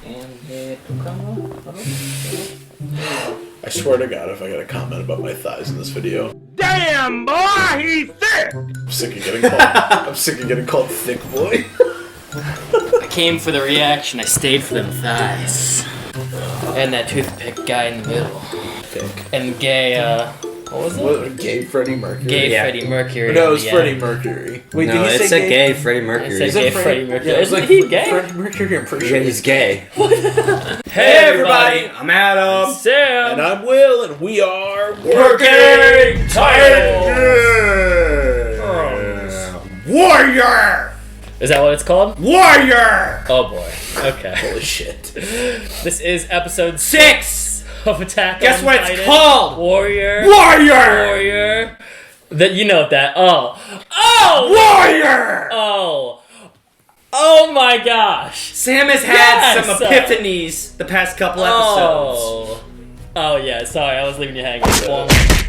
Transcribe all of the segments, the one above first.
I swear to God, if I got a comment about my thighs in this video. Damn, boy, he's thick! I'm sick of getting called thick boy. I came for the reaction, I stayed for them thighs. And that toothpick guy in the middle. And gay, what was it? What, gay Freddie Mercury? Gay Freddie Mercury. No, it was Freddie Mercury. Wait, no, it said gay Freddie Mercury. It said gay Freddie Mercury. Yeah, it was like he gay? Freddie Mercury, I'm pretty sure. Yeah, he's gay. Hey everybody, I'm Adam. Sam. And I'm Will, and we are Working Title. Warrior! Is that what it's called? Warrior! Oh boy. Okay. Holy shit. This is episode 6 of Attack Guess on what Titan. it's called? Warrior. Warrior! That you know that. Oh. Warrior! Oh my gosh. Sam has had Yes! some epiphanies the past couple episodes. Oh yeah, sorry, I was leaving you hanging.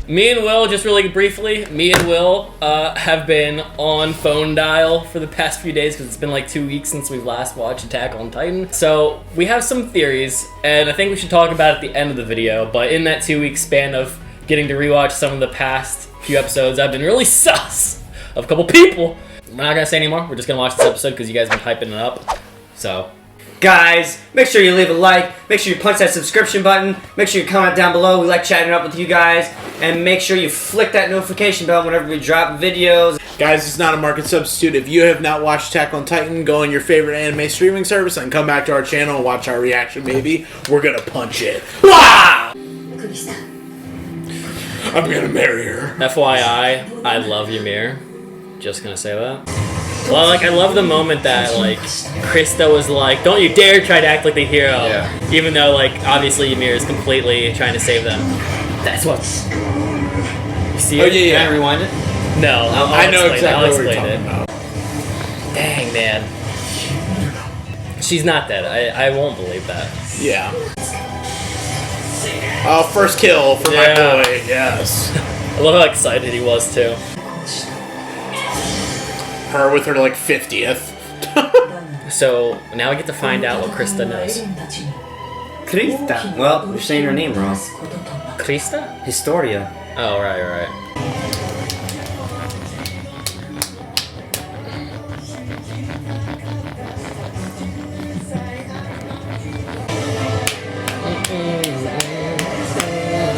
Me and Will, just really briefly, have been on phone dial for the past few days because it's been like 2 weeks since we've last watched Attack on Titan. So we have some theories, and I think we should talk about it at the end of the video, but in that 2 week span of getting to rewatch some of the past few episodes, I've been really sus of a couple people. We're not gonna say anymore, we're just gonna watch this episode because you guys have been hyping it up. So... Guys, make sure you leave a like, make sure you punch that subscription button, make sure you comment down below, we like chatting up with you guys, and make sure you flick that notification bell whenever we drop videos. Guys, it's not a market substitute. If you have not watched Attack on Titan, go on your favorite anime streaming service and come back to our channel and watch our reaction, maybe. We're gonna punch it. Ah! I'm gonna marry her. FYI, I love Ymir. Just gonna say that. Well, like, I love the moment that, like, Krista was like, don't you dare try to act like the hero. Yeah. Even though, like, obviously Ymir is completely trying to save them. That's what's... You see it? yeah. Can I rewind it? No, I know exactly what you're explain talking about. Dang, man. She's not dead. I won't believe that. Yeah. Oh, first kill for my boy. Yes. I love how excited he was, too. Her with her, like, 50th. So, now I get to find out what Krista knows. Krista. Well, you're saying her name wrong. Krista? Historia. Oh, right.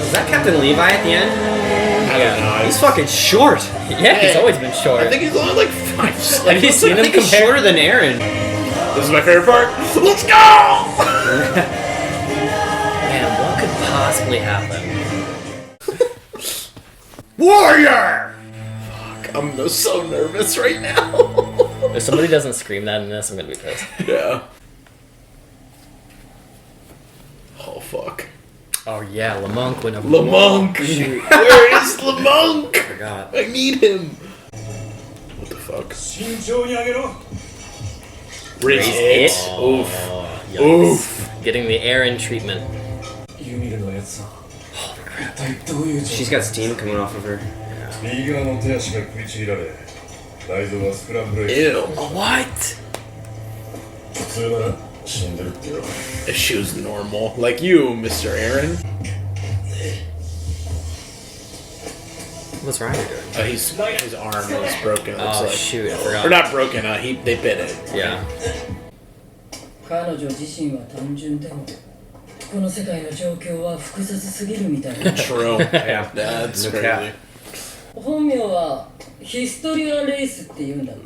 Is that Captain Levi at the end? I don't know. He's fucking short. Yeah, he's always been short. I think he's only like 5. Have you seen him He's compare? shorter than Aaron. This is my favorite part. Let's go! Man, what could possibly happen? Warrior! Fuck, I'm so nervous right now. If somebody doesn't scream that in this, I'm gonna be pissed. Yeah. Oh, fuck. Oh yeah, Lamont went over. Lamont! Where is Lamont? I forgot. I need him. What the fuck? Raise it. Oof. Yikes. Oof. Getting the Aaron treatment. She's got steam coming off of her. Ew. What? If she was normal. Like you, Mr. Aaron. What's Ryder doing? His arm is broken. It looks Oh like. shoot, I forgot. Or not broken, they bit it. Yeah. True. Yeah, that's No crazy. cap.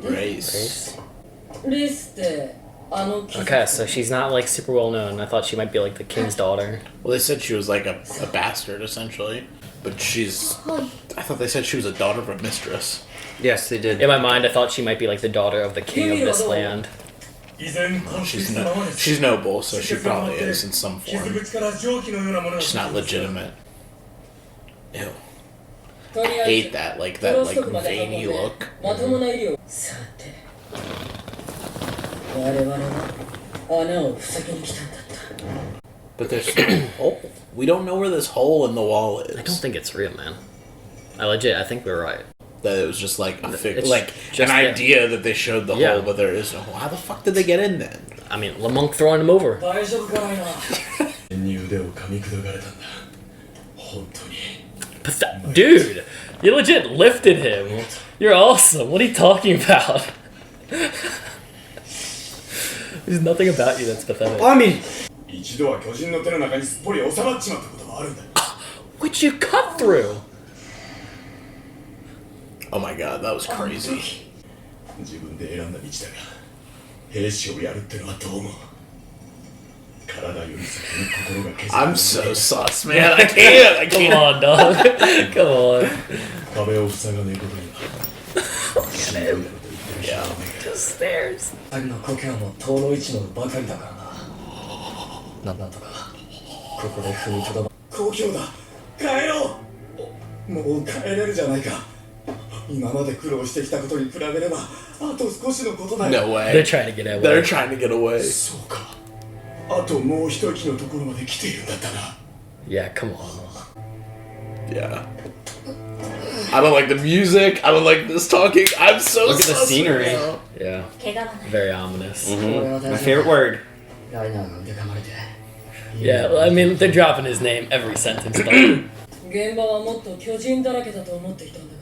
Race. Okay, so she's not like super well known. I thought she might be like the king's daughter. Well, they said she was like a bastard, essentially. But she's... I thought they said she was a daughter of a mistress. Yes, they did. In my mind, I thought she might be like the daughter of the king of this land. She's noble, so she probably is in some form. She's not legitimate. Ew. I hate that, like veiny look. But there's a hole. We don't know where this hole in the wall is. I don't think it's real, man. I think we're right. That it was just like a It's like just an idea that they showed the Yeah. hole, but there is no hole. How the fuck did they get in then? I mean, Lamont throwing him over. 大丈夫かライナーに腕を噛み砕かれたんだ本当に Dude, you legit lifted him. You're awesome. What are you talking about? There's nothing about you that's pathetic. I mean, 一度は巨人の手の中にすっぽり収まっちまったこともあるんだ Which you cut through? Oh my god, that was crazy. 自分で選んだ道だが兵士をやるってのはどう思う体より先に心が削られ I'm so sus, man. I can't. Come on, dog. Come on. 壁を塞がねえことには Yeah. Just stairs. 二人の故郷も遠の市のばかりだからななんとかここで踏みとどま故郷だ帰ろうもう帰れるじゃないか今まで苦労してきたことに比べればあと少しのことだよ No way. They're trying to get away. They're trying to get away. そうかあともう一息のところまで来ているんだったな Yeah, come on. Yeah. I don't like the music. I don't like this talking. I'm so Look at the sus scenery. right now. Yeah. Very ominous. My favorite word. ライナーが腕噛まれて Yeah, well, I mean, they're dropping his name every sentence, though. 現場はもっと巨人だらけだと思っていたんだが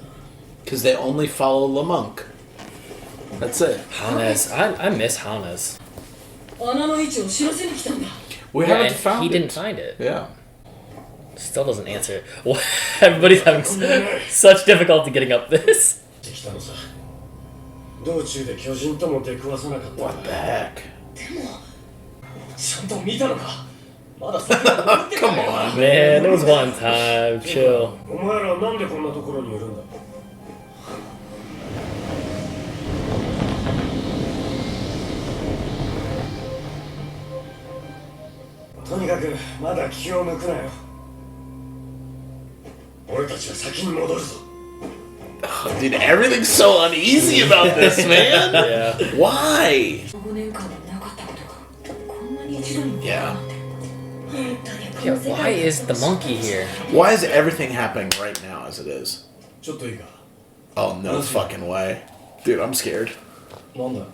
Because they only follow Lamunk. That's it. Hannes. I miss Hannes. 穴の位置を知らせに来たんだ We Yeah, haven't and found he it. didn't find it. Yeah. Still doesn't answer. Everybody's having such difficulty getting up this. 来たのさ道中で巨人とも出くわさなかった What the heck? ちゃんと見たのかまだ先は残ってた Come よ on. Man, there was one time. Chill. お前らなんでこんなところにいるんだとにかくまだ気を抜くなよ俺たちは先に戻るぞ Oh, dude, everything's so uneasy about this, man. Yeah. Why? 5年間もなかったことがこんなに一度に Yeah. Yeah, why is the monkey here? Why is everything happening right now as it is? ちょっといいか Oh, no fucking way. Dude, I'm scared. なんだ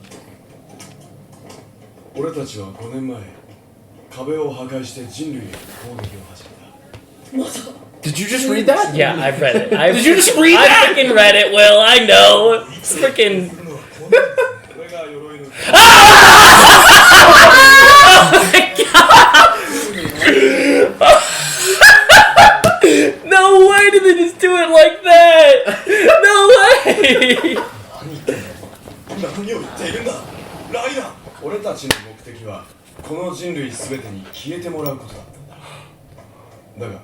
俺たちは5年前壁を破壊して人類へ攻撃を始めたまさか Did you just read that? Yeah, I've read it. Did you just read I that? freaking read it, Will. I know. It's freaking. 俺が鎧の No way did they just do it like that? No way. 何を言っているんだライナー俺たちの目的はこの人類全てに消えてもらうことだったんだだが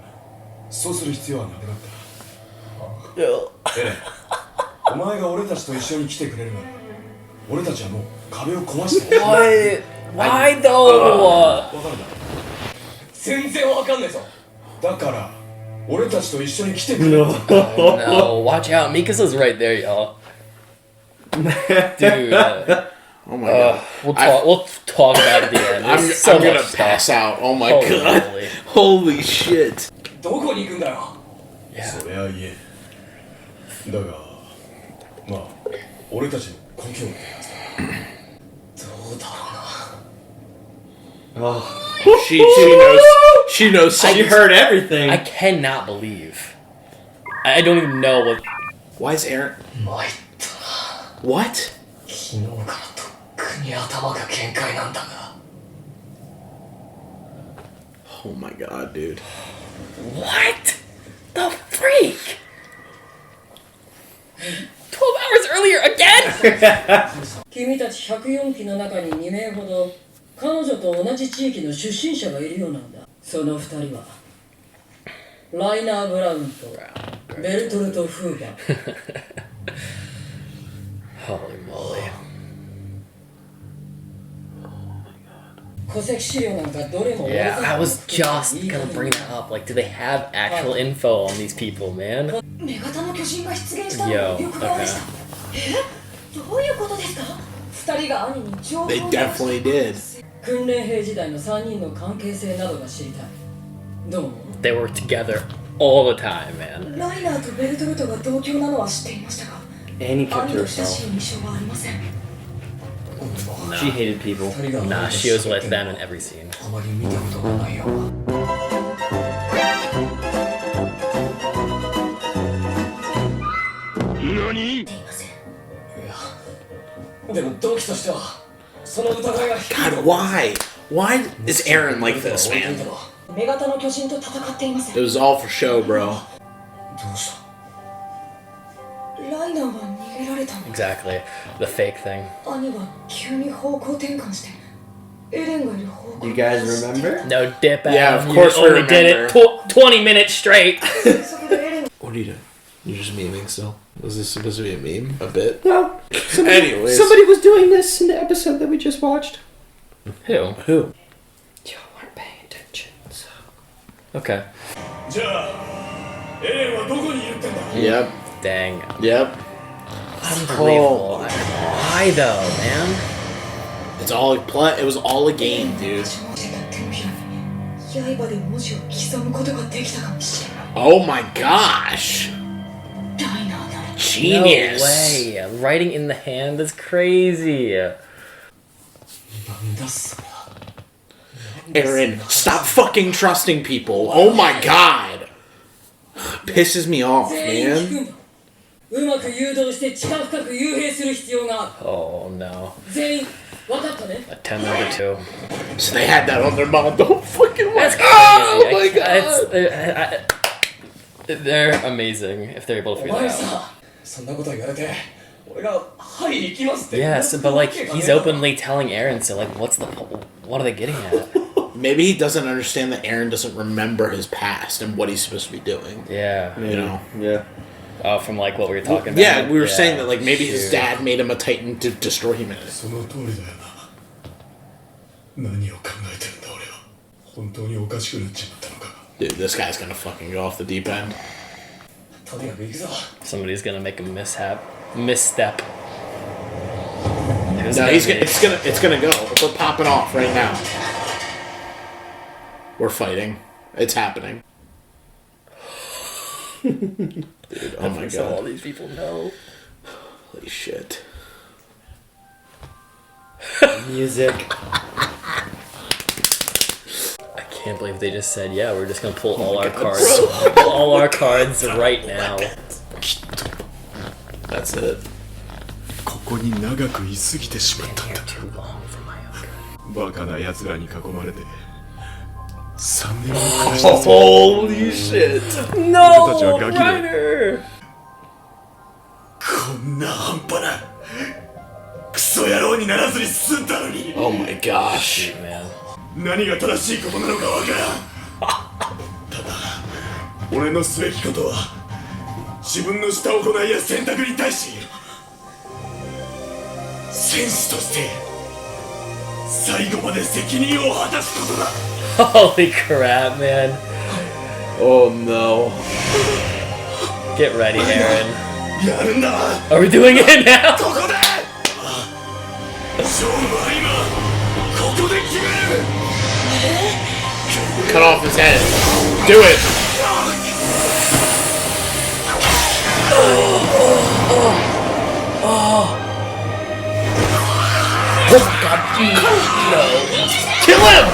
そうする必要はなくなったエレンお前が俺たちと一緒に来てくれるなら俺たちはもう壁を壊して Why though? わかるだろ全然わかんねえぞだから俺たちと一緒に来てくれる No, watch out. Mikasa's right there, y'all. Dude. Oh my god. We'll talk about it at the end. I'm There's so gonna much stuff. pass out. Oh my Holy god. moly. Holy shit. どこに行くんだよ Yeah. そりゃ言えだがまあ俺たちの故郷ってやつだどうだろうな Oh, She knows she something. heard everything. I cannot believe. I don't even know what. Why is Aaron? 参った What? 昨日からとっくに頭が限界なんだが Oh my god, dude. What? The freak? 12 hours earlier again? 君たち104機の中に2名ほど彼女と同じ地域の出身者がいるようなんだその2人はライナー・ブラウンとベルトルト・フーバー Holy moly. 戸籍資料なんかどれも Yeah, I was just gonna bring that up. Like, do they have actual info on these people, man? 女型の巨人が出現したの Yo, よく顔でした okay. どういうことですか2人が兄に情報を They definitely did. 訓練兵時代の3人の関係性などが知りたいどうも They were together all the time, man. ライナーとベルトルトが同居なのは知っていましたが And he kept 兄 to と親 herself. しい印象はありません She hated people. Nah, she was with them in every scene. あまり見たことがないような。何？いや、でも動機としてはその疑いが低い。 God, why? Why is Aaron like this, man? 女型の巨人と戦っています。 It was all for show, bro. どうした？ライナーは逃げられたの。 Exactly. The fake thing. 兄は急に方向転換してエレンがいる方向。 You guys remember? No dip out. Yeah, of You course we only did it remember. 20 minutes straight. そこでエレン What are you doing? You're just memeing still? Was this supposed to be a meme? A bit? No. Anyways. Somebody was doing this in the episode that we just watched. Who? Who? Y'all weren't paying attention, so. Okay. じゃあエレンはどこにいるってんだ？ Yep. Dang. Yep. Unbelievable. Why though, man? It's all a play. It was all a game, dude. 刃で文字を刻むことができたかもしれない。 Oh my gosh. ライナーなら Genius. No way. Writing in the hand is crazy. なんだそれ。 Aaron, stop fucking trusting people. Oh my god. Pisses me off, 全員聞く man. んだ。うまく誘導して地下深く幽閉する必要がある。 Oh no. 全員分かったね。 Attempt number 2. So they had that on their mind. Don't fucking That's worry. crazy. Oh my god. They're amazing if they're able to お figure 前 that out. さ、そんなこと言われて、俺がはい行きますって。 Yes, but like he's openly telling Aaron, so like what are they getting at? Maybe he doesn't understand that Aaron doesn't remember his past and what he's supposed to be doing. Yeah. You know? Yeah. Oh, from like what we were talking about. Yeah, we were saying that like maybe his shoot. dad made him a Titan to destroy humanity. その通りだよな。何を考えてるんだ俺は。本当におかしくなっちまったのか。 Dude, this guy's gonna fucking go off the deep end. とにかく行くぞ。 Somebody's gonna make a misstep. No, it's gonna go. We're popping off right now. We're fighting. It's happening. Dude, oh my So all god. these people know. Holy shit. Music. I can't believe they just said, yeah, we're just gonna pull all our cards. All our cards right now. That's it. ここに長く居すぎてしまったんだ。 Too long for my own. バカな奴らに囲まれて3年も暮らした。 Holy shit. No, 俺たちはガキで Ryder! こんな半端なクソ野郎にならずに済んだのに Oh my gosh. Man. 何が正しいことなのかわからん。ただ俺のすべきことは自分のした行いや選択に対し戦士として最後まで責任を果たすことだ。 Holy crap, man. Oh no. Get ready, Aaron. やるんだ。 Are we doing it now? ここで勝負は今ここで決める。 Cut off his head. Do it. Kill him!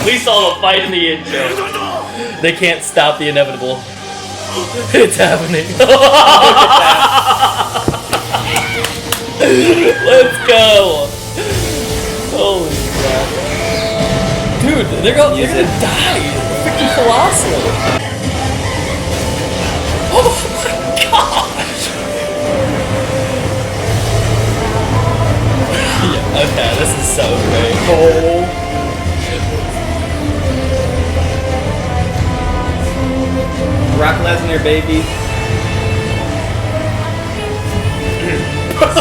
We saw the fight in the intro. They can't stop the inevitable. It's happening. Let's go. Holy crap. Dude, they're gonna die. Freaking colossal. Oh my gosh. Yeah, okay, this is so great. Brock Lesnar, baby.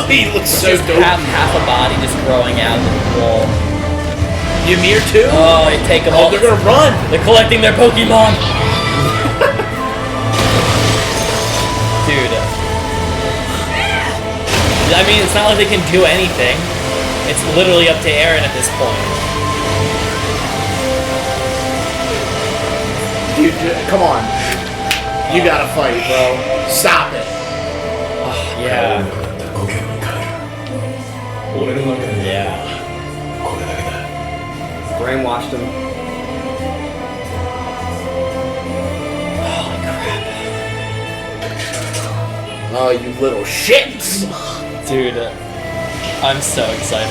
He looks so Just dope. half a body just growing out of the wall. Ymir too? Oh, they take them Oh, all. they're gonna run. They're collecting their Pokemon. Dude. I mean, it's not like they can do anything. It's literally up to Aaron at this point. Dude, come on. You gotta fight, bro. Stop it. Yeah. 俺の中に Yeah. これだけだ Brainwashed him. Oh, you little shits! Dude, I'm so excited.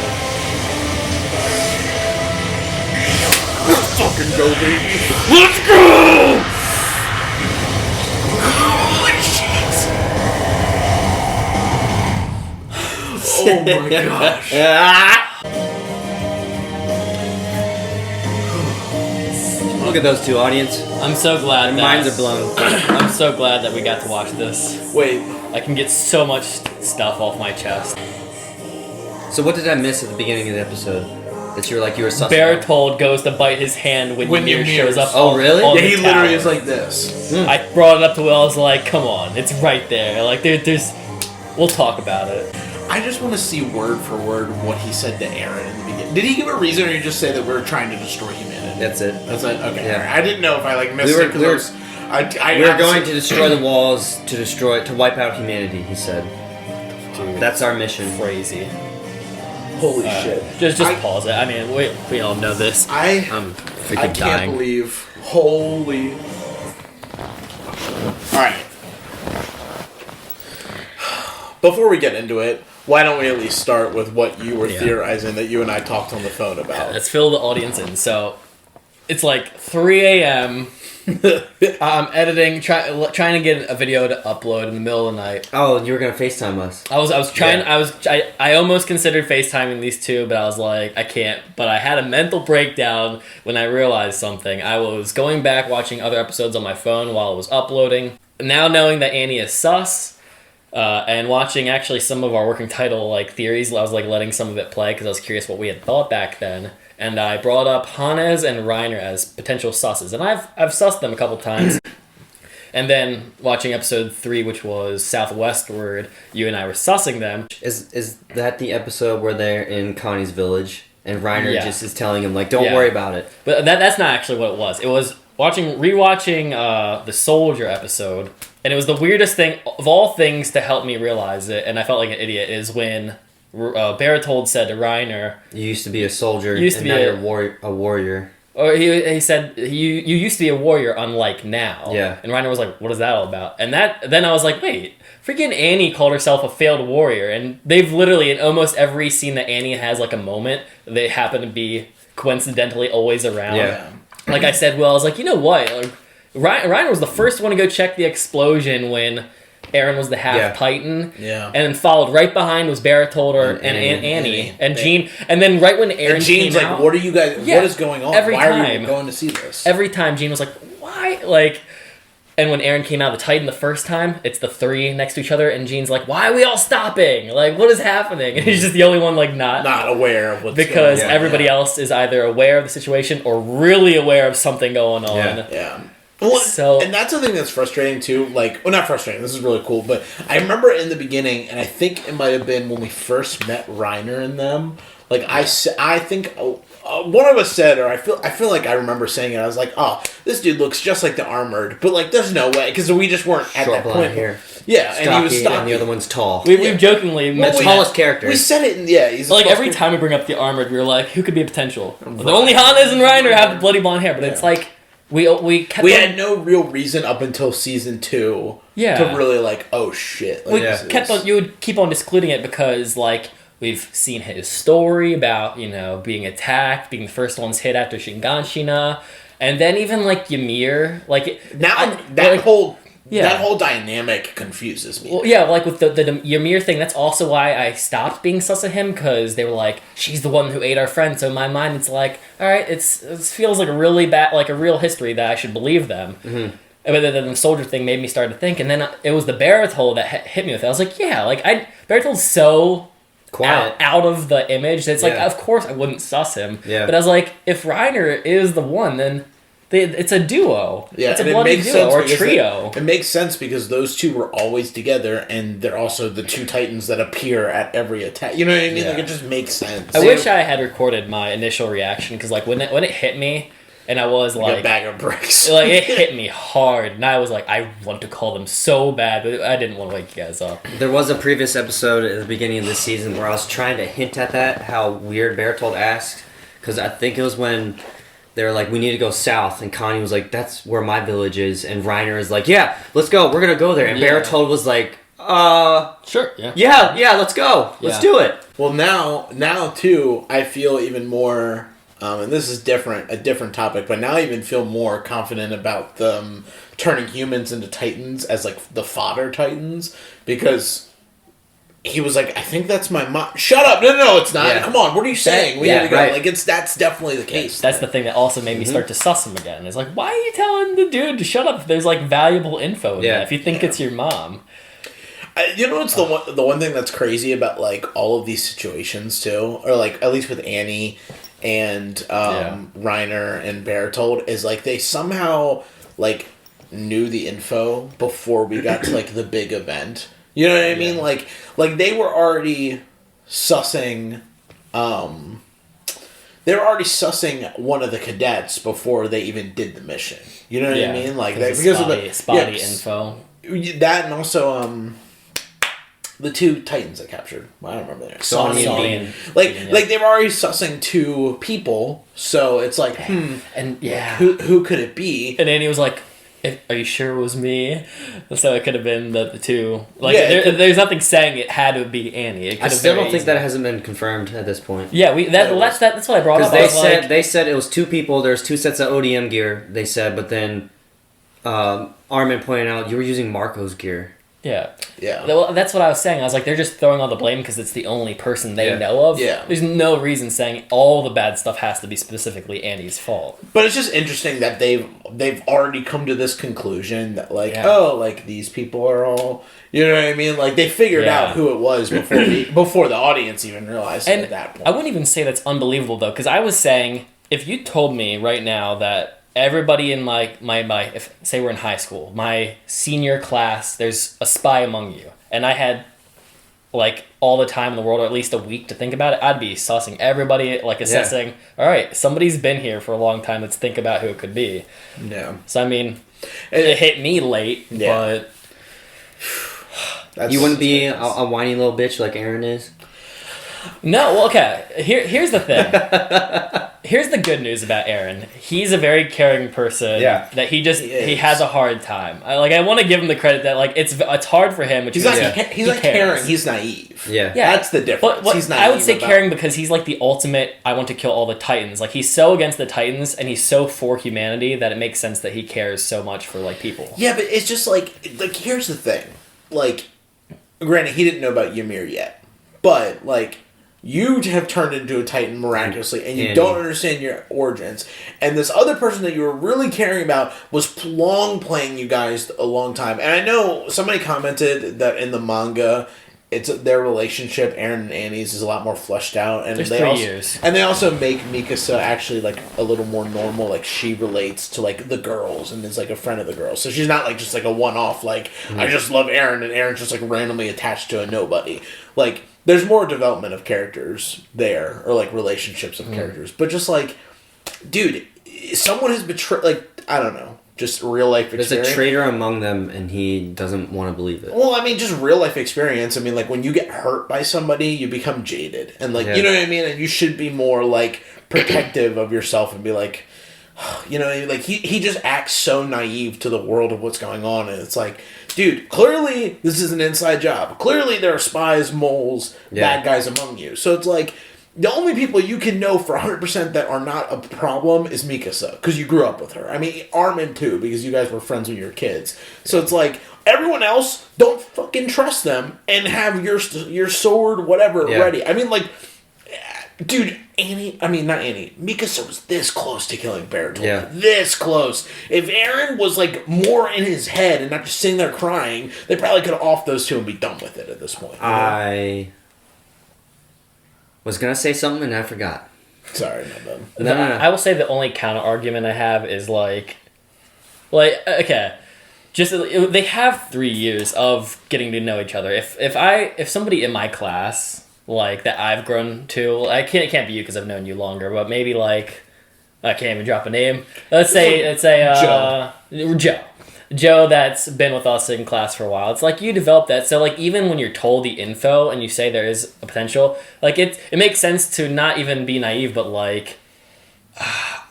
Let's fucking go, baby! Let's go! Holy shit! Oh my gosh. Look at those two, audience. I'm so glad Their minds are blown. I'm so glad that we got to watch this. Wait. I can get so much stuff off my chest. So what did I miss at the beginning of the episode? That you were suspect? Bertold goes to bite his hand when Ymir shows up. Oh, really? on Yeah, the he literally tower. is like this. I brought it up to Will. I was like, "Come on, it's right there." Like, there's. We'll talk about it. I just want to see word for word what he said to Aaron in the beginning. Did he give a reason, or did he just say that we're trying to destroy humanity? That's it. That's it. Okay. Yeah. Alright. I didn't know if I missed We were- it. 'Cause we were- I was- I We're honestly- going to destroy the walls to wipe out humanity, he said. Dude, That's our mission. crazy. Holy shit! Just I- pause it. I mean, we all know this. I I'm freaking I can't dying. believe. Holy. All right. Before we get into it, why don't we at least start with what you were Yeah. theorizing that you and I talked on the phone about? Let's fill the audience in. So, it's like 3 a.m. I'm editing, trying to get a video to upload in the middle of the night. Oh, you were gonna FaceTime us. I was trying. Yeah. I almost considered FaceTiming these two, but I was like, I can't. But I had a mental breakdown when I realized something. I was going back watching other episodes on my phone while it was uploading. Now knowing that Annie is sus, and watching actually some of our working title theories, I was letting some of it play because I was curious what we had thought back then. And I brought up Hannes and Reiner as potential susses, and I've sussed them a couple times. And then watching episode 3, which was Southwestward, you and I were sussing them. Is that the episode where they're in Connie's village and Reiner Yeah. just is telling him don't Yeah. worry about it? But that's not actually what it was. It was rewatching the Soldier episode, and it was the weirdest thing of all things to help me realize it. And I felt like an idiot is when Bertold said to Reiner, You used to be a soldier, Used to and be now a- you're a warrior. or he said you used to be a warrior, unlike now. Yeah. And Reiner was like, "What is that all about?" And then I was like, "Wait, freaking Annie called herself a failed warrior," and they've literally in almost every scene that Annie has a moment, they happen to be coincidentally always around. Yeah. Like I said, I was like, you know what? Reiner was the first one to go check the explosion when Aaron was the half-titan. Yeah. And then followed right behind was Bertold and Annie. Annie. And Jean. And then right when Aaron And Jean's came like, out, "What are you guys? Yeah, what is going on? every Why are time. we going to see this?" every time Jean was like, why? And when Aaron came out of the Titan the first time, it's the 3 next to each other, and Jean's like, why are we all stopping? What is happening? And he's just the only one not aware of what's because going on. everybody else is either aware of the situation or really aware of something going on. Yeah. Yeah. Well, So- and that's the thing that's frustrating too. Not frustrating. This is really cool, but I remember in the beginning, and I think it might have been when we first met Reiner and them. I think one of us said, or I feel like I remember saying it. I was like, "Oh, this dude looks just like the Armored," but there's no way because we just weren't at Short that blonde point. hair. Yeah, and he was Stocky, stocky. and the other one's tall. We've jokingly the mentioned tallest character. We said it. He's the every tallest time we bring up the Armored, we were like, who could be a potential? The only Hannes and Reiner have the bloody blonde hair, but it's we kept We on- had no real reason up until season 2 Yeah. to really oh shit. we this kept is- on. You would keep on excluding it because we've seen his story about being attacked, being the first ones hit after Shinganshina, and then even Ymir, that whole dynamic confuses me. Well, yeah, with the Ymir thing, that's also why I stopped being sus of him, because they were like, she's the one who ate our friend, so in my mind it's like, alright, it feels like a really bad, a real history that I should believe them. Mm-hmm. But then the soldier thing made me start to think, and then it was the Bertold that hit me with it. I was like, yeah, Bertold's so Quiet. out of the image, that it's Yeah. of course I wouldn't sus him. Yeah. But I was like, if Reiner is the one, then it's a duo. Yeah, it's a and bloody it makes duo, sense or a because trio. It makes sense because those two were always together, and they're also the 2 Titans that appear at every attack. You know what I mean? Yeah. It just makes sense. I wish I had recorded my initial reaction, because when it hit me, and I was Like a like, bag of bricks. like it hit me hard, and I was like, I want to call them so bad, but I didn't want to wake you guys up. There was a previous episode at the beginning of this season where I was trying to hint at that, how weird Bertold asked, because I think it was when they were like, we need to go south, and Connie was like, that's where my village is, and Reiner is like, yeah, let's go, we're gonna go there, and Yeah. Bertold was like, Sure, yeah. yeah, let's go, let's Yeah. do it. Well, now too, I feel even more, and this is a different topic, but now I even feel more confident about them turning humans into titans as like the fodder titans, because he was like, I think that's my mom. Shut up! No, it's not. Yeah. Come on, what are you saying? We Yeah, need to go. right. Like that's definitely the case. That's the thing that also made me start to suss him again. It's like, why are you telling the dude to shut up if there's like valuable info in Yeah. that? If you think it's your mom. You know what's the one thing that's crazy about like all of these situations too, or like at least with Annie and Reiner and Bertold, is like they somehow like knew the info before we got to like the big event. You know what I mean? Like they were already sussing. They were already sussing one of the cadets before they even did the mission. You know what I mean? Like that, because of the spotty info. That, and also the two Titans I captured. I don't remember their names. Sonny and Bean. Like they were already sussing two people, so it's like, And yeah. who could it be? And Annie was like, are you sure it was me? So it could have been the two. Like, Yeah, there's nothing saying it had to be Annie. It could I have still very don't think easily- that hasn't been confirmed at this point. Yeah, that's what I brought up. Because I was like, they said it was two people. There's two sets of ODM gear. They said, but then Armin pointed out you were using Marco's gear. yeah. Yeah. Well, that's what I was saying. I was like, they're just throwing all the blame because it's the only person they Yeah. know of. Yeah. There's no reason saying all the bad stuff has to be specifically Annie's fault. But it's just interesting that they've already come to this conclusion that like, Yeah. oh, like these people are all, you know what I mean? Like they figured Yeah. out who it was before the audience even realized it And at that point. I wouldn't even say that's unbelievable though, because I was saying if you told me right now that everybody in my if say we're in high school, my senior class, there's a spy among you, and I had like all the time in the world, or at least a week to think about it, I'd be sussing everybody, like assessing. All right, somebody's been here for a long time. Let's think about who it could be. Yeah. So I mean, it hit me late, Yeah. but You wouldn't be a whiny little bitch like Aaron is. no. Well, okay. Here's the thing. Here's the good news about Aaron. He's a very caring person. Yeah. That he is. has a hard time. I want to give him the credit that like it's hard for him. Which He's means not he not cares. caring, he's naive. Yeah. Yeah. That's the difference. But he's I would say naive caring because he's like the ultimate. I want to kill all the Titans. Like he's so against the Titans and he's so for humanity that it makes sense that he cares so much for like people. Yeah, but it's just like here's the thing. Like, granted, he didn't know about Ymir yet, but like you have turned into a Titan miraculously, and you Annie. don't understand your origins. And this other person that you were really caring about was long playing you guys a long time. And I know somebody commented that in the manga, it's their relationship, Aaron and Annie's, is a lot more fleshed out, and There's they 3 also, years. and they also make Mikasa actually like a little more normal. Like she relates to like the girls and is like a friend of the girls, so she's not like just like a one-off. Like I just love Aaron, and Aaron's just like randomly attached to a nobody. Like there's more development of characters there, or like relationships of characters. But just like, dude, someone has betrayed. Like I don't know. Just real life experience. There's a traitor among them, and he doesn't want to believe it. Well, I mean, just real life experience. I mean, like, when you get hurt by somebody, you become jaded. And, like, you know what I mean? And you should be more, like, protective of yourself and be like, you know, like, he just acts so naive to the world of what's going on. And it's like, dude, clearly this is an inside job. Clearly there are spies, moles, bad guys among you. So it's like, the only people you can know for 100% that are not a problem is Mikasa, because you grew up with her. I mean, Armin too, because you guys were friends when you were kids. So it's like, everyone else, don't fucking trust them, and have your sword, whatever, ready. I mean, like, dude, not Annie, Mikasa was this close to killing Bertolt. Yeah. This close. If Aaron was, like, more in his head and not just sitting there crying, they probably could have offed those two and be done with it at this point. You know? I was gonna say something and I forgot. Sorry, my bad. No. I will say the only counter argument I have is like okay, just they have 3 years of getting to know each other. If somebody in my class like that I've grown to, it can't be you because I've known you longer, but maybe like I can't even drop a name. Let's say Joe. Joe that's been with us in class for a while. It's like you develop that. So like even when you're told the info and you say there is a potential, like it makes sense to not even be naive, but like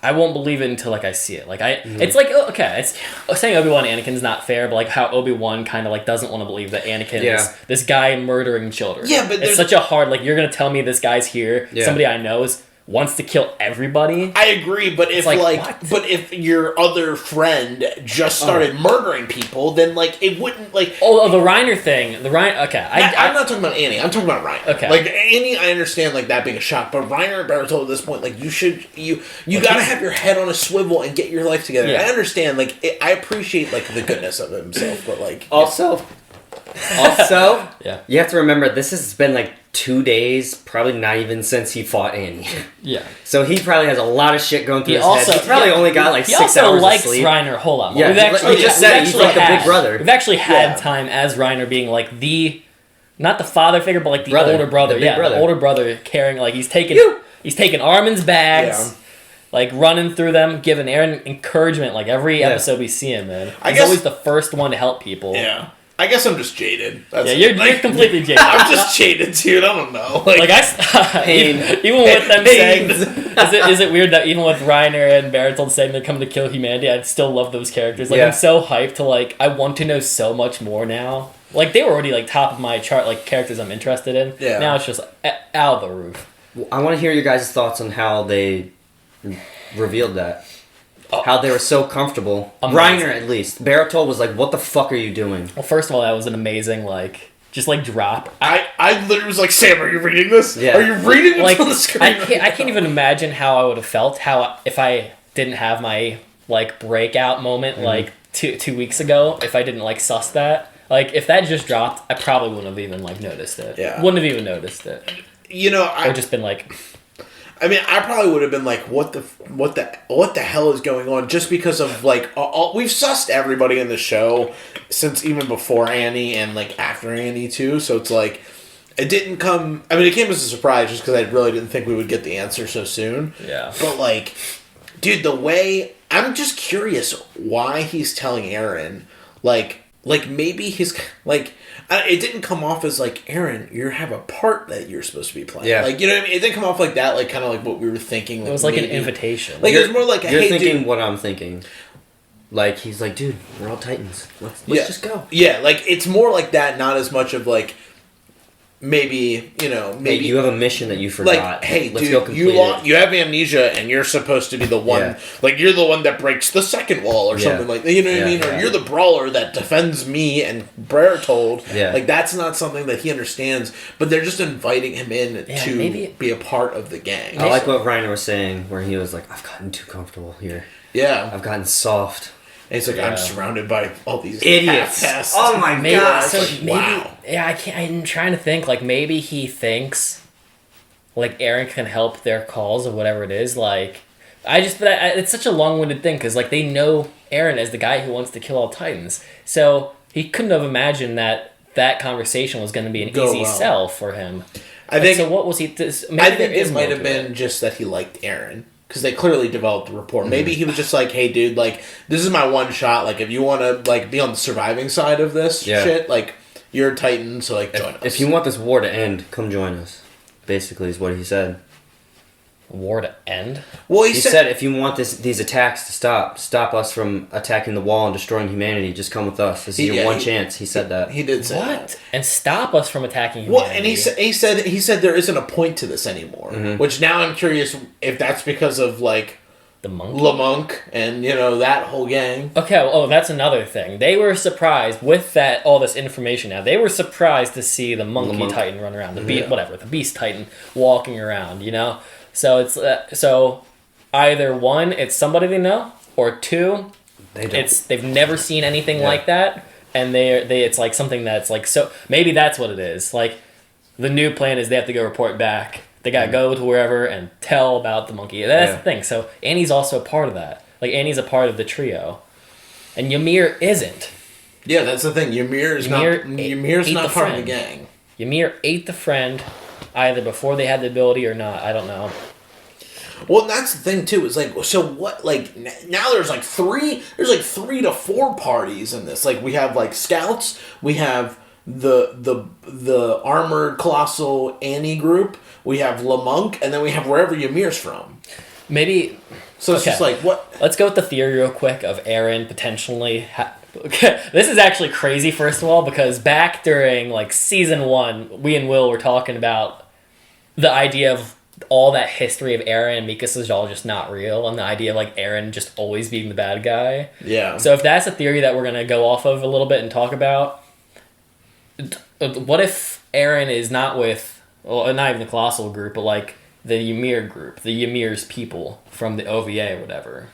I won't believe it until like I see it. Like it's like okay, it's saying Obi-Wan and Anakin's not fair, but like how Obi-Wan kind of like doesn't want to believe that Anakin is this guy murdering children. Yeah, but it's such a hard like you're gonna tell me this guy's here, somebody I know wants to kill everybody. I agree, but if if your other friend just started murdering people, then like it wouldn't like. Oh, the Reiner thing. Okay, I'm not talking about Annie. I'm talking about Reiner. Okay, like Annie, I understand like that being a shock, but Reiner and Bertold at this point, like you gotta have your head on a swivel and get your life together. Yeah. I understand, like I appreciate like the goodness of himself, but like Also, yeah, you have to remember this has been like 2 days, probably not even since he fought Annie. Yeah. So he probably has a lot of shit going through his also, head. He probably only got like 6 hours also likes of sleep. Reiner a whole lot more. Yeah, We've he just said he's like the big brother. We've actually had time as Reiner being like not the father figure, but like the older brother. The big brother. The older brother carrying like he's taking Armin's bags. Yeah. Like running through them, giving Aaron encouragement. Like every episode we see him, man. He's always the first one to help people. Yeah. I guess I'm just jaded. That's you're completely jaded. I'm just jaded, dude. I don't know. Even with them saying, is it weird that even with Reiner and Bertold saying they're coming to kill humanity, I still love those characters. Like I'm so hyped to like I want to know so much more now. Like they were already like top of my chart, like characters I'm interested in. Yeah. Now it's just out of the roof. I want to hear your guys' thoughts on how they revealed that. How they were so comfortable. Amazing. Reiner, at least. Bertold was like, what the fuck are you doing? Well, first of all, that was an amazing, like, just, like, drop. I literally was like, Sam, are you reading this? Yeah. Are you reading it Like, on the screen? I can't even imagine how I would have felt if I didn't have my, like, breakout moment, like, two weeks ago, if I didn't, like, suss that. Like, if that just dropped, I probably wouldn't have even, like, noticed it. Yeah. Wouldn't have even noticed it. You know, Or just been like... I mean, I probably would have been like, "What the hell is going on?" Just because of like, we've sussed everybody in the show since even before Annie and like after Annie too. So it's like, it didn't come. I mean, it came as a surprise just because I really didn't think we would get the answer so soon. Yeah. But like, dude, the way I'm just curious why he's telling Aaron, like maybe he's like. It didn't come off as like, Aaron, you have a part that you're supposed to be playing. Yeah. Like, you know what I mean? It didn't come off like that, like kind of like what we were thinking. Like, It was like maybe. an invitation. Like, it was more like, You're hey, thinking dude. what I'm thinking. Like, he's like, dude, we're all Titans. Let's just go. Yeah, like, it's more like that, not as much of like, maybe, you know, maybe. Hey, you have a mission that you forgot. Like, hey, let's dude, go complete it. you have amnesia and you're supposed to be the one, like, you're the one that breaks the second wall or something like that, you know what I mean? Or you're the brawler that defends me and Bertold. Yeah. Like, that's not something that he understands, but they're just inviting him in to be a part of the gang. I like what Reiner was saying, where he was like, I've gotten too comfortable here. Yeah. I've gotten soft. And he's like, I'm surrounded by all these idiots. half-assed. Oh my god! So maybe, wow. yeah, I'm trying to think. Like maybe he thinks, like Aaron can help their calls or whatever it is. Like, it's such a long-winded thing because like they know Aaron as the guy who wants to kill all Titans. So he couldn't have imagined that conversation was going to be an easy sell for him. I think. So what was he? Maybe I think it might have been just that he liked Aaron. Because they clearly developed a rapport. Maybe he was just like, hey, dude, like, this is my one shot. Like, if you want to, like, be on the surviving side of this shit, like, you're a Titan, so, like, join us. If you want this war to end, come join us. Basically is what he said. War to end? Well, he said if you want these attacks to stop us from attacking the wall and destroying humanity, just come with us. This is your one chance. He said that. He did say that. And stop us from attacking humanity. Well, and he said there isn't a point to this anymore. Mm-hmm. Which now I'm curious if that's because of, like, the monkey? Lamonk and, you know, that whole gang. Okay, that's another thing. They were surprised with all this information now. They were surprised to see the monkey Titan run around. The beast Titan walking around, you know? So it's so either one, it's somebody they know, or two, they've never seen anything like that, and it's like something that's like so maybe that's what it is. Like the new plan is they have to go report back. They gotta go to wherever and tell about the monkey. That's the thing. So Annie's also a part of that. Like Annie's a part of the trio, and Ymir isn't. Yeah, that's the thing. Ymir's not part of the gang. Ymir ate the friend. Either before they had the ability or not, I don't know. Well, and that's the thing too. Is like, so what? Like now there's like three to four parties in this. Like we have like scouts, we have the armored colossal Annie group, we have Lamunk, and then we have wherever Ymir's from. Maybe. So it's just like what? Let's go with the theory real quick of Eren potentially. Okay, this is actually crazy. First of all, because back during like season 1, we and Will were talking about the idea of all that history of Eren and Mikasa is all just not real, and the idea of like Eren just always being the bad guy. Yeah. So if that's a theory that we're gonna go off of a little bit and talk about, what if Eren is not with, well, not even the Colossal group, but like the Ymir group, the Ymir's people from the OVA or whatever?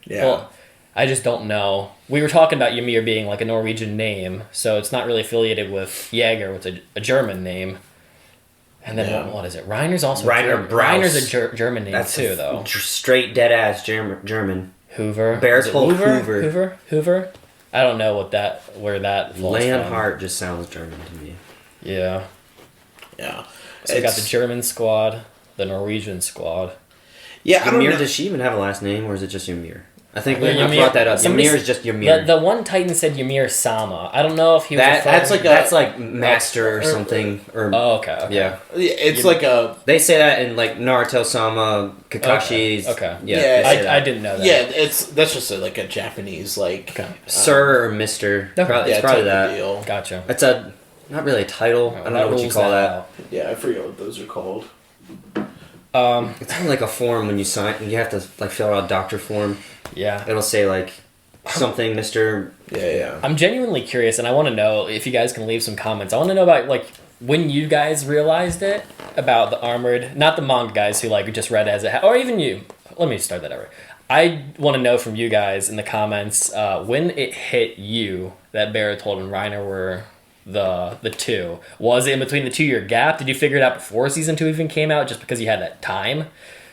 Yeah. Well, I just don't know. We were talking about Ymir being like a Norwegian name, so it's not really affiliated with Jaeger, which is a German name. And then what is it? Reiner's also Reiner's a German name too, though. Straight dead ass German. Hoover. Bertolt Hoover. I don't know where that falls Leonhardt from. just sounds German to me. Yeah. Yeah. So we got the German squad, the Norwegian squad. Yeah, I don't know. Does she even have a last name, or is it just Ymir? I think we Ymir, brought that up. Ymir is just Ymir. The one Titan said Ymir Sama. I don't know if he was that's like master or something. Or oh, okay. Yeah. It's like a... They say that in like Naruto Sama, Kakashi's... Okay. Yeah. I didn't know that. Yeah, that's just like a Japanese, like... Sir or Mister. Okay. It's probably that. Deal. Gotcha. It's not really a title. I don't know what you call that. Yeah, I forget what those are called. It's kind of like a form when you sign. You have to like fill out a doctor form. Yeah. It'll say like something, Mr. Yeah. I'm genuinely curious, and I want to know if you guys can leave some comments. I want to know about like when you guys realized it about the armored, not the manga guys who like just read as it, or even you. Let me start that over. I want to know from you guys in the comments when it hit you that Bertolt and Reiner were the two. Was it in between the 2-year gap? Did you figure it out before season 2 even came out just because you had that time?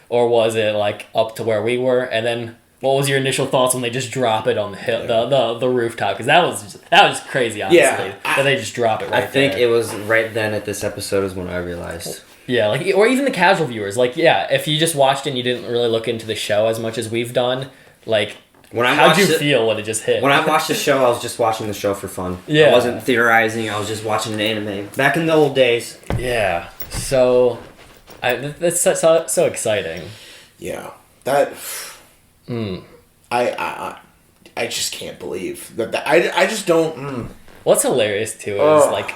Or was it like up to where we were? And then what was your initial thoughts when they just drop it on the hill, the rooftop? Because that was just crazy, honestly. Yeah, that they just drop it right I think there. it was right then at this episode is when I realized. Yeah, like, or even the casual viewers. Like, yeah, if you just watched it and you didn't really look into the show as much as we've done, like, how'd you feel when it just hit? When I watched the show, I was just watching the show for fun. Yeah. I wasn't theorizing. I was just watching an anime. Back in the old days. Yeah. So, that's so exciting. Yeah. That... I just can't believe that. I just don't... What's hilarious, too, is, like,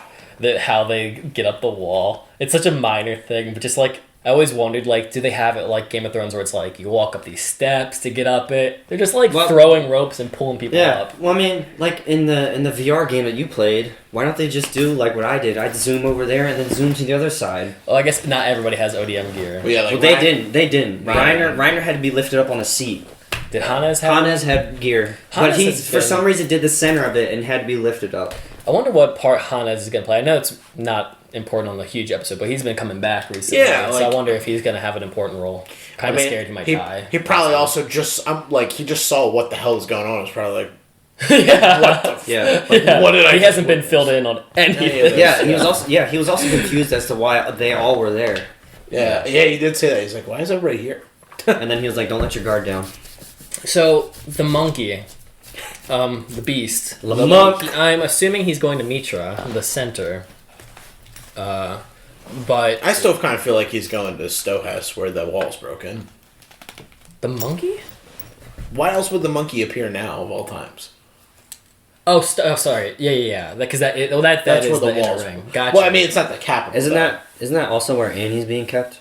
how they get up the wall. It's such a minor thing, but just, like, I always wondered, like, do they have it like Game of Thrones where it's like, you walk up these steps to get up it? They're just, like, throwing ropes and pulling people up. Well, I mean, like, in the VR game that you played, why don't they just do, like, what I did? I'd zoom over there and then zoom to the other side. Well, I guess not everybody has ODM gear. Well, yeah, like, They didn't. Reiner had to be lifted up on a seat. Did Hannes have Hannes had gear. Hannes but he, has for been- some reason, did the center of it and had to be lifted up. I wonder what part Hannes is going to play. I know it's not important on the huge episode, but he's been coming back recently. Yeah, so like- I wonder if he's going to have an important role. Kind of scared he might die. He probably also just... he just saw what the hell is going on. It's probably like... Yeah. What the f- Yeah. Yeah. What did I He hasn't do? been filled in on anything. Yeah, and he was also confused as to why they all were there. Yeah, he did say that. He's like, why is everybody here? And then he was like, "Don't let your guard down." So, the monkey, the beast. The The monk. monkey, I'm assuming he's going to Mitra, the center. But... I still kind of feel like he's going to Stohas where the wall's broken. The monkey? Why else would the monkey appear now of all times? Oh, sorry. Yeah. Because that is That's where the the inner walls. ring. Gotcha. Well, I mean, it's not the capital. Isn't but that also where Annie's being kept?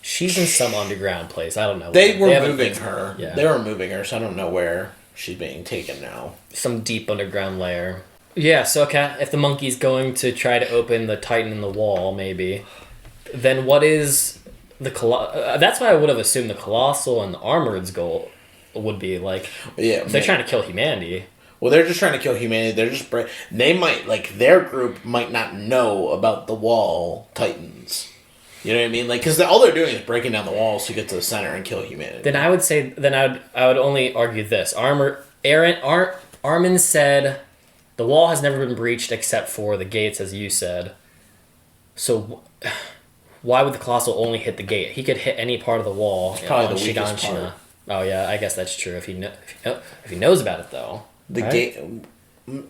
She's in some underground place. I don't know. They were haven't- moving her. Yeah. They were moving her, so I don't know where she's being taken now. Some deep underground lair. Yeah, so okay, if the monkey's going to try to open the Titan in the wall, maybe, then what is the that's why I would have assumed the Colossal and the Armored's goal would be, like, Yeah, if they're trying to kill humanity. Well, they're just trying to kill humanity. They're just they might, like, their group might not know about the wall Titans. You know what I mean? Like, because all they're doing is breaking down the walls to get to the center and kill humanity. Then I would say, I would only argue this. Armin said the wall has never been breached except for the gates, as you said. So why would the Colossal only hit the gate? He could hit any part of the wall. Probably on the weakest Shiganshina. part. Oh yeah, I guess that's true. If he knows about it though. The right? gate.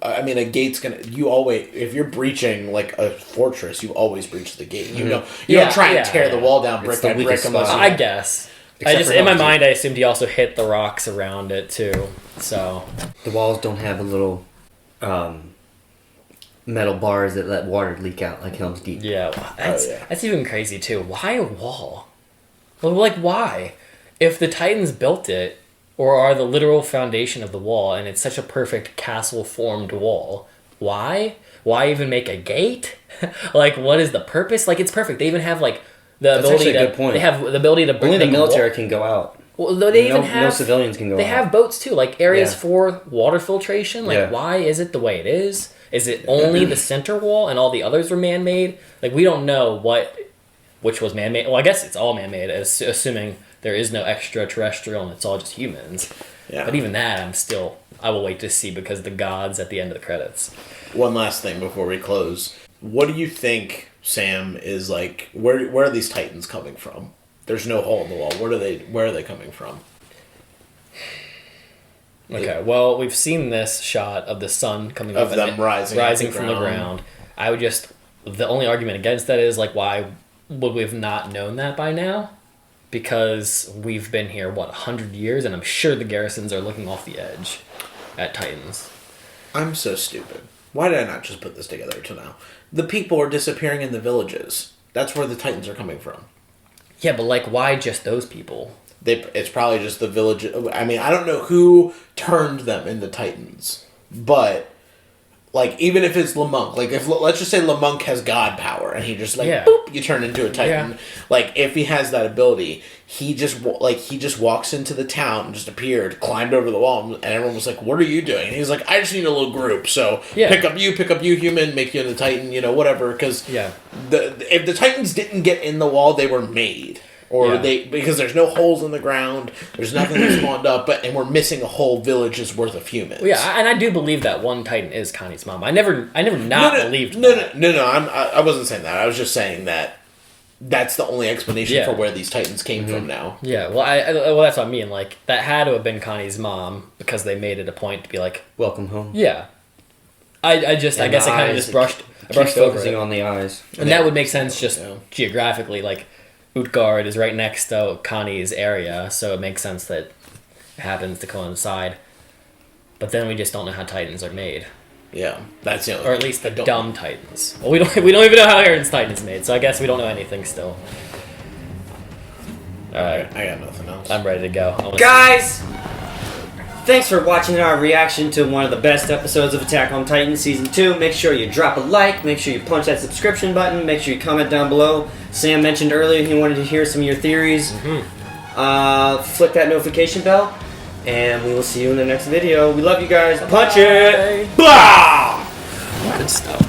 I mean, a gate's gonna. You always, if you're breaching like a fortress, you always breach the gate. You know, you don't try and tear the wall down brick It's the by brick weakest unless. spot. You, I guess. Except I just for in my Helm's Deep. mind, I assumed he also hit the rocks around it too. So The walls don't have a little metal bars that let water leak out like Helm's Deep. yeah, yeah. that's even crazy too. Why a wall? Well, like why? If the Titans built it, or are the literal foundation of the wall, and it's such a perfect castle-formed wall, why? Why even make a gate? Like, what is the purpose? Like, it's perfect. They even have like the That's ability actually a to. good point. They have the ability to. Only the make a wall. military can go out. Well, though they no, even have no civilians can go They out. have boats too, like areas Yeah. for water filtration. Like, Yeah. why is it the way it is? Is it only the center wall and all the others were man-made? Like, we don't know which was man-made. Well, I guess it's all man-made, assuming there is no extraterrestrial and it's all just humans. yeah. But even that, I will wait to see because the gods at the end of the credits. One last thing before we close. What do you think, Sam, is like? Where are these Titans coming from? There's no hole in the wall. Where are they coming from? Okay, well, we've seen this shot of the sun coming Of up them and rising from the ground. I would the only argument against that is like, why would we have not known that by now? Because we've been here 100 years, and I'm sure the garrisons are looking off the edge at Titans. I'm so stupid. Why did I not just put this together till now? The people are disappearing in the villages. That's where the Titans are coming from. Yeah, but like, why just those people? It's probably just the village. I mean, I don't know who turned them into Titans, but like, even if it's Lamunk, like if let's just say Lamunk has God power and he just like boop, you turn into a Titan. Yeah. Like, if he has that ability, he just walks into the town and just appeared, climbed over the wall, and everyone was like, "What are you doing?" And he's like, "I just need a little group. So pick up you, human, make you into Titan, whatever." Because if the Titans didn't get in the wall, they were made. Or because there's no holes in the ground, there's nothing that spawned up, and we're missing a whole village's worth of humans. Well, yeah, and I do believe that one Titan is Connie's mom. I never believed that. No. I wasn't saying that. I was just saying that that's the only explanation for where these Titans came from now. Yeah, well, that's what I mean. Like, that had to have been Connie's mom because they made it a point to be like, Welcome home. yeah. I guess I kind of just brushed over focusing it. on the eyes. And that would make sense just geographically. Like, Utgard is right next to Connie's area, so it makes sense that it happens to coincide. But then we just don't know how Titans are made. Yeah, that's the only. Or at least the dumb Titans. Well, we don't even know how Aaron's Titan is made, so I guess we don't know anything still. Alright. I got nothing else. I'm ready to go. Guys! Thanks for watching our reaction to one of the best episodes of Attack on Titan Season 2. Make sure you drop a like, make sure you punch that subscription button, make sure you comment down below. Sam mentioned earlier he wanted to hear some of your theories. Flick that notification bell, and we will see you in the next video. We love you guys. Punch it! Blah! Good stuff.